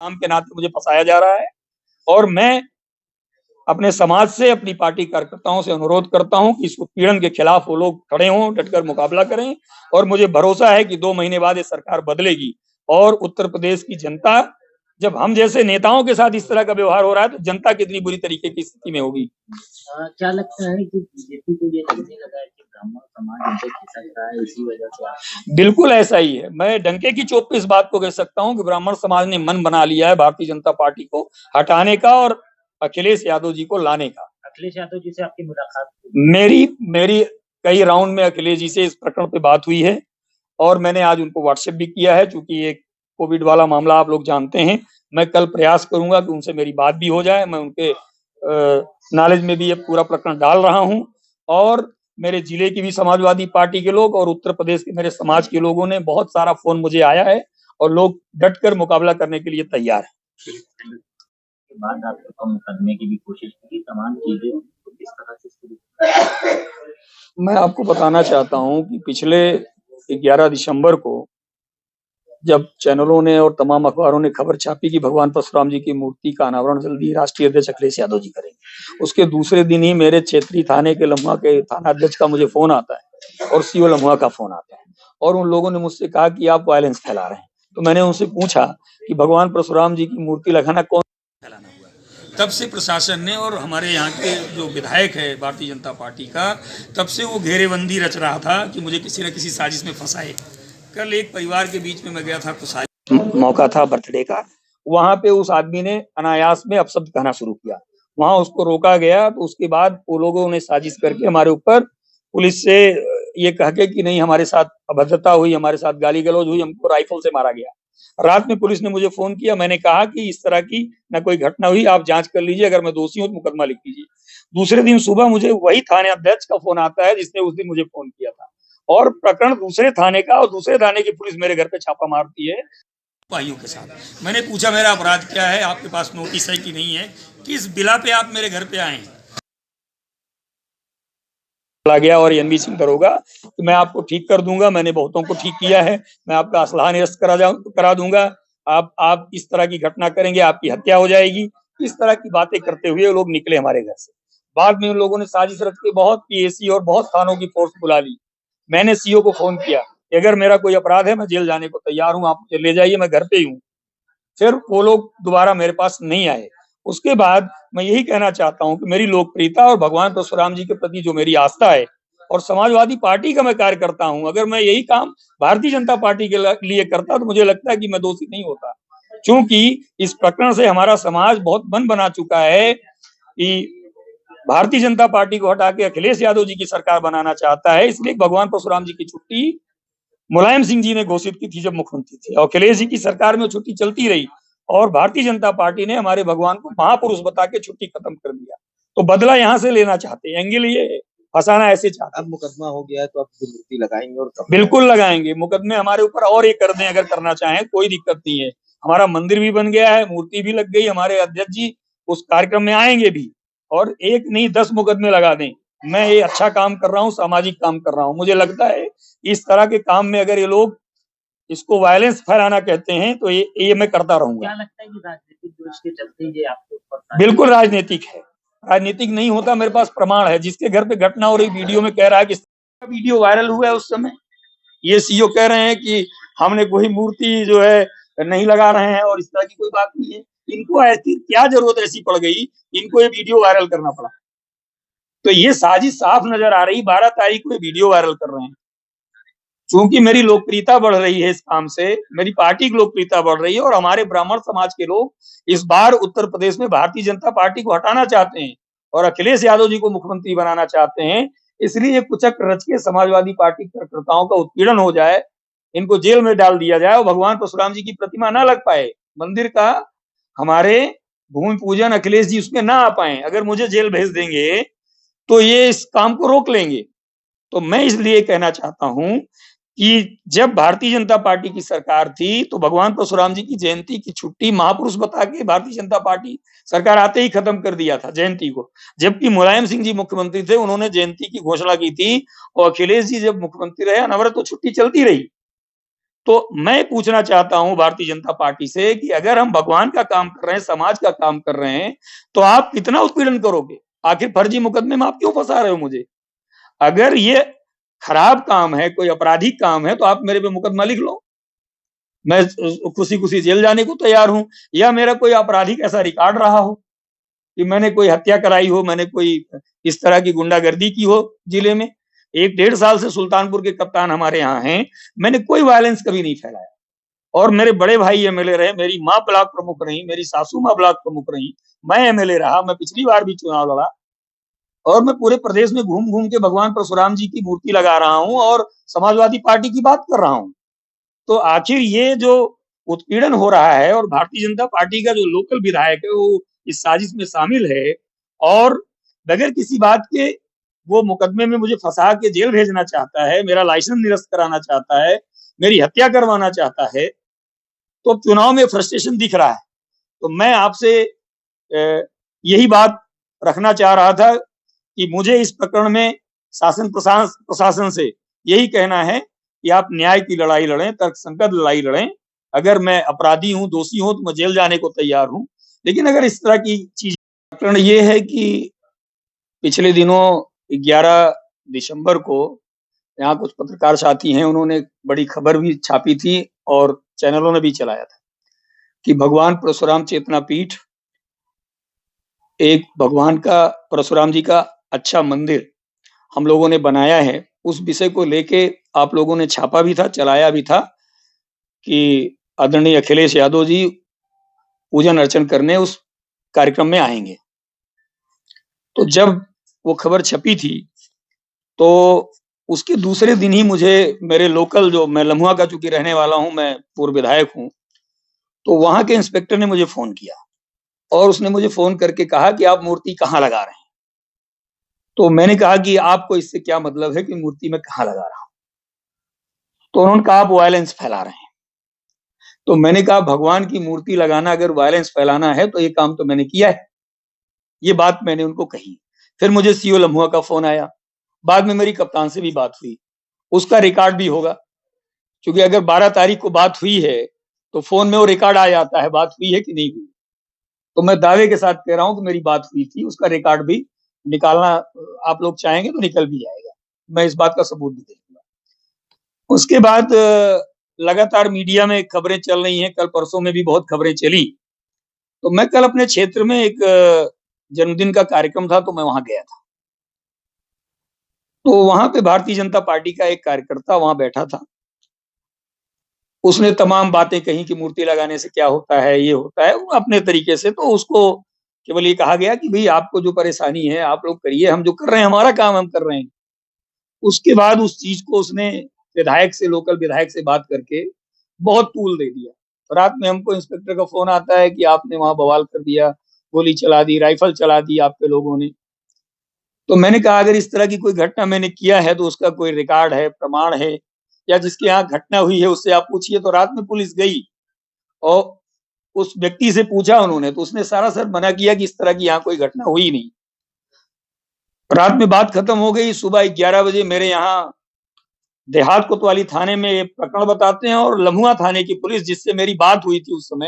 नाम के नाते मुझे फंसाया जा रहा है और मैं अपने समाज से, अपनी पार्टी कार्यकर्ताओं से अनुरोध करता हूं कि इस उत्पीड़न के खिलाफ वो लोग खड़े हों, डटकर मुकाबला करें और मुझे भरोसा है कि 2 महीने बाद ये सरकार बदलेगी और उत्तर प्रदेश की जनता, जब हम जैसे नेताओं के साथ इस तरह का व्यवहार हो रहा है तो जनता कितनी बुरी तरीके की स्थिति में होगी। क्या लगता है कि बीजेपी को ये लगने लगा है कि ब्राह्मण समाज उनसे खिसक रहा है, इसी वजह से आप? बिल्कुल ऐसा ही है। मैं डंके की चोट पे इस बात को कह सकता हूं कि ब्राह्मण समाज ने मन बना लिया है भारतीय जनता पार्टी को हटाने का और अखिलेश यादव जी को लाने का। अखिलेश यादव जी से आपकी मुलाकात? मेरी कई राउंड में अखिलेश जी से इस प्रकरण पे बात हुई है और मैंने आज उनको व्हाट्सएप भी किया है। चूंकि ये कोविड वाला मामला आप लोग जानते हैं, मैं कल प्रयास करूंगा कि उनसे मेरी बात भी हो जाए। मैं उनके नॉलेज में भी ये पूरा प्रकरण डाल रहा हूं और मेरे जिले की भी समाजवादी पार्टी के लोग और उत्तर प्रदेश के मेरे समाज के लोगों ने बहुत सारा फोन मुझे आया है और लोग डटकर मुकाबला करने के लिए तैयार है। बाद आपको मुकदमे की भी कोशिश की, तमाम चीजें तो किस तरह से शुरू? मैं आपको बताना चाहता हूं कि पिछले 11 दिसंबर को जब चैनलों ने और तमाम अखबारों ने खबर छापी कि भगवान परशुराम जी की मूर्ति का अनावरण जल्दी राष्ट्रीय अध्यक्ष अखिलेश यादव जी करेंगे, उसके दूसरे दिन ही मेरे क्षेत्रीय थाने के लम्हा के थाना अध्यक्ष का मुझे फोन आता है और सीओ लम्हा का फोन आता है और उन लोगों ने मुझसे कहा कि आप वायलेंस फैला रहे हैं। तो मैंने उनसे पूछा कि भगवान परशुराम जी की मूर्ति लगाना कौन फैलाना हुआ? तब से प्रशासन ने और हमारे यहाँ के जो विधायक है भारतीय जनता पार्टी का, तब से वो घेरेबंदी रच रहा था कि मुझे किसी न किसी साजिश में फंसाए। कल एक परिवार के बीच में मैं गया था, कुछ मौका था बर्थडे का, वहां पे उस आदमी ने अनायास में अपशब्द कहना शुरू किया। वहां उसको रोका गया तो उसके बाद वो लोगों ने साजिश करके हमारे ऊपर पुलिस से ये कह के कि नहीं हमारे साथ अभद्रता हुई, हमारे साथ गाली गलौज हुई, हमको राइफल से मारा गया। रात में पुलिस ने मुझे फोन किया, मैंने कहा कि इस तरह की न कोई घटना हुई, आप जांच कर लीजिए, अगर मैं दोषी हूं तो मुकदमा लिख लीजिए। दूसरे दिन सुबह मुझे वही थाने अध्यक्ष का फोन आता है जिसने उस दिन मुझे फोन किया था और प्रकरण दूसरे थाने का और दूसरे थाने की पुलिस मेरे घर पे छापा मारती है भाइयों के साथ। मैंने पूछा मेरा अपराध क्या है, आपके पास नोटिस है कि नहीं है, किस बिला पे आप मेरे घर पे आए हैं? गया और एनबी सिंह दरोगा कि मैं आपको ठीक कर दूंगा, मैंने बहुतों को ठीक किया है, मैं आपका असलाह निरस्त करा दूंगा, आप इस तरह की घटना करेंगे आपकी हत्या हो जाएगी। इस तरह की बातें करते हुए लोग निकले हमारे घर से। बाद में उन लोगों ने साजिश रच के बहुत पीएसी और बहुत थानों की फोर्स बुला ली। मैंने सीओ को फोन किया कि अगर मेरा कोई अपराध है मैं जेल जाने को तैयार हूं, आप मुझे ले जाइए, मैं घर पे ही हूँ। फिर वो लोग दोबारा मेरे पास नहीं आए। उसके बाद मैं यही कहना चाहता हूं कि मेरी लोकप्रियता और भगवान परशुराम जी के प्रति जो मेरी आस्था है और समाजवादी पार्टी का मैं कार्य करता हूं, अगर मैं यही काम भारतीय जनता पार्टी के लिए करता तो मुझे लगता है कि मैं दोषी नहीं होता। क्योंकि इस प्रकरण से हमारा समाज बहुत मन बना चुका है कि भारतीय जनता पार्टी को हटा के अखिलेश यादव जी की सरकार बनाना चाहता है। इसलिए भगवान परशुराम जी की छुट्टी मुलायम सिंह जी ने घोषित की थी जब मुख्यमंत्री थे और अखिलेश जी की सरकार में छुट्टी चलती रही और भारतीय जनता पार्टी ने हमारे भगवान को महापुरुष बता के छुट्टी खत्म कर दिया। तो बदला यहाँ से लेना चाहते हैं, एंगल ये फंसाना ऐसे चाहते हैं। अब मुकदमा हो गया है तो अब मूर्ति लगाएंगे और बिल्कुल लगाएंगे मुकदमे हमारे ऊपर और एक कर दें अगर करना चाहें, कोई दिक्कत नहीं है। हमारा मंदिर भी बन गया है, मूर्ति भी लग गई, हमारे अध्यक्ष जी उस कार्यक्रम में आएंगे भी और एक नहीं 10 मुकदमे लगा दें। मैं ये अच्छा काम कर रहा हूँ, सामाजिक काम कर रहा हूँ। मुझे लगता है इस तरह के काम में अगर ये लोग इसको वायलेंस फैलाना कहते हैं तो ये मैं करता रहूंगा। क्या लगता है कि राजनीतिक दोष के चलते ये आपको? बिल्कुल राजनीतिक है, राजनीतिक नहीं होता। मेरे पास प्रमाण है, जिसके घर पे घटना हो रही वीडियो में कह रहा है कि वीडियो वायरल हुआ है उस समय, ये सीओ कह रहे हैं कि हमने कोई मूर्ति जो है नहीं लगा रहे हैं और इस तरह की कोई बात नहीं है। इनको ऐसी क्या जरूरत ऐसी पड़ गई, इनको ये वीडियो वायरल करना पड़ा? तो ये साजिश साफ नजर आ रही। 12 तारीख को वीडियो वायरल कर रहे हैं। क्योंकि मेरी लोकप्रियता बढ़ रही है इस काम से, मेरी पार्टी की लोकप्रियता बढ़ रही है और हमारे ब्राह्मण समाज के लोग इस बार उत्तर प्रदेश में भारतीय जनता पार्टी को हटाना चाहते हैं और अखिलेश यादव जी को मुख्यमंत्री बनाना चाहते हैं। इसलिए कुचक रच के समाजवादी पार्टी कार्यकर्ताओं का उत्पीड़न हो जाए, इनको जेल में डाल दिया जाए और भगवान परशुराम जी की प्रतिमा ना लग पाए मंदिर का, हमारे भूमि पूजन अखिलेश जी उसमें ना आ पाए। अगर मुझे जेल भेज देंगे तो ये इस काम को रोक लेंगे। तो मैं इसलिए कहना चाहता हूं कि जब भारतीय जनता पार्टी की सरकार थी तो भगवान परशुराम जी की जयंती की छुट्टी महापुरुष बता के भारतीय जनता पार्टी सरकार आते ही खत्म कर दिया था जयंती को। जबकि मुलायम सिंह जी मुख्यमंत्री थे, उन्होंने जयंती की घोषणा की थी और अखिलेश जी जब मुख्यमंत्री रहे अनवरत तो छुट्टी चलती रही। तो मैं पूछना चाहता हूं भारतीय जनता पार्टी से कि अगर हम भगवान का काम कर रहे हैं, समाज का काम कर रहे हैं, तो आप कितना उत्पीड़न करोगे? आखिर फर्जी मुकदमे में आप क्यों फंसा रहे हो मुझे? अगर ये खराब काम है, कोई आपराधिक काम है, तो आप मेरे पे मुकदमा लिख लो, मैं खुशी खुशी जेल जाने को तैयार हूं। या मेरा कोई आपराधिक ऐसा रिकॉर्ड रहा हो कि मैंने कोई हत्या कराई हो, मैंने कोई इस तरह की गुंडागर्दी की हो जिले में। 1-1.5 साल से सुल्तानपुर के कप्तान हमारे यहाँ हैं, मैंने कोई वायलेंस कभी नहीं फैलाया। और मेरे बड़े भाई एमएलए रहे, मेरी माँ ब्लॉक प्रमुख रही, मेरी सासू माँ ब्लॉक प्रमुख रही, मैं एमएलए रहा, मैं पिछली बार भी चुनाव लड़ा, और मैं पूरे प्रदेश में घूम घूम के भगवान परशुराम जी की मूर्ति लगा रहा हूं और समाजवादी पार्टी की बात कर रहा हूं। तो आखिर ये जो उत्पीड़न हो रहा है, और भारतीय जनता पार्टी का जो लोकल विधायक है वो इस साजिश में शामिल है, और बगैर किसी बात के वो मुकदमे में मुझे फंसा के जेल भेजना चाहता है, मेरा लाइसेंस निरस्त कराना चाहता है, मेरी हत्या करवाना चाहता है, तो चुनाव में फ्रस्ट्रेशन दिख रहा है। तो मैं आपसे यही बात रखना चाह रहा था कि मुझे इस प्रकरण में शासन प्रशासन से यही कहना है कि आप न्याय की लड़ाई लड़ें, तर्कसंगत लड़ाई लड़ें। अगर मैं अपराधी हूं, दोषी हूं, तो मैं जेल जाने को तैयार हूं। लेकिन अगर इस तरह की चीज, प्रकरण ये है कि पिछले दिनों 11 दिसंबर को यहाँ कुछ पत्रकार साथी हैं, उन्होंने बड़ी खबर भी छापी थी और चैनलों ने भी चलाया था कि भगवान परशुराम चेतना पीठ, एक भगवान का, परशुराम जी का अच्छा मंदिर हम लोगों ने बनाया है। उस विषय को लेके आप लोगों ने छापा भी था, चलाया भी था कि आदरणीय अखिलेश यादव जी पूजन अर्चन करने उस कार्यक्रम में आएंगे। तो जब वो खबर छपी थी, तो उसके दूसरे दिन ही मुझे मेरे लोकल, जो मैं लम्हुआ का चूंकि रहने वाला हूं, मैं पूर्व विधायक हूं, तो वहां के इंस्पेक्टर ने मुझे फोन किया और उसने मुझे फोन करके कहा कि आप मूर्ति कहाँ लगा रहे हैं। तो मैंने कहा कि आपको इससे क्या मतलब है कि मूर्ति में कहाँ लगा रहा हूं? तो उन्होंने कहा आप वायलेंस फैला रहे हैं। तो मैंने कहा भगवान की मूर्ति लगाना अगर वायलेंस फैलाना है तो ये काम तो मैंने किया है। ये बात मैंने उनको कही। फिर मुझे सीओ लम्हुआ का फोन आया, बाद में मेरी कप्तान से भी बात हुई, उसका रिकॉर्ड भी होगा, क्योंकि अगर 12 तारीख को बात हुई है तो फोन में वो रिकॉर्ड आ जाता है बात हुई है कि नहीं हुई। तो मैं दावे के साथ कह रहा हूं कि मेरी बात हुई थी, उसका रिकॉर्ड भी निकालना आप लोग चाहेंगे तो निकल भी जाएगा, मैं इस बात का सबूत भी दे दूंगा। उसके बाद लगातार मीडिया में खबरें चल रही हैं, कल परसों में भी बहुत खबरें चली। तो मैं कल अपने क्षेत्र में एक जन्मदिन का कार्यक्रम था, तो मैं वहां गया था। तो वहां पे भारतीय जनता पार्टी का एक कार्यकर्ता वहां बैठा था, उसने तमाम बातें कही कि मूर्ति लगाने से क्या होता है, ये होता है, अपने तरीके से। तो उसको केवल ये कहा गया कि भाई आपको जो परेशानी है आप लोग करिए, हम जो कर रहे हैं हमारा काम हम कर रहे हैं। उसके बाद उस चीज को उसने विधायक से, लोकल विधायक से बात करके बहुत तूल दे दिया। रात में हमको इंस्पेक्टर का फोन आता है कि आपने वहां बवाल कर दिया, गोली चला दी, राइफल चला दी आपके लोगों ने। तो मैंने कहा अगर इस तरह की कोई घटना मैंने किया है तो उसका कोई रिकॉर्ड है, प्रमाण है, या जिसके यहाँ घटना हुई है उससे आप पूछिए। तो रात में पुलिस गई और उस व्यक्ति से पूछा उन्होंने, तो उसने सर मना किया कि इस तरह की यहाँ कोई घटना हुई नहीं। रात में बात खत्म हो गई, सुबह 11 बजे मेरे यहाँ देहात कोतवाली थाने में प्रकरण बताते हैं, और लम्हुआ थाने की पुलिस, जिससे मेरी बात हुई थी उस समय,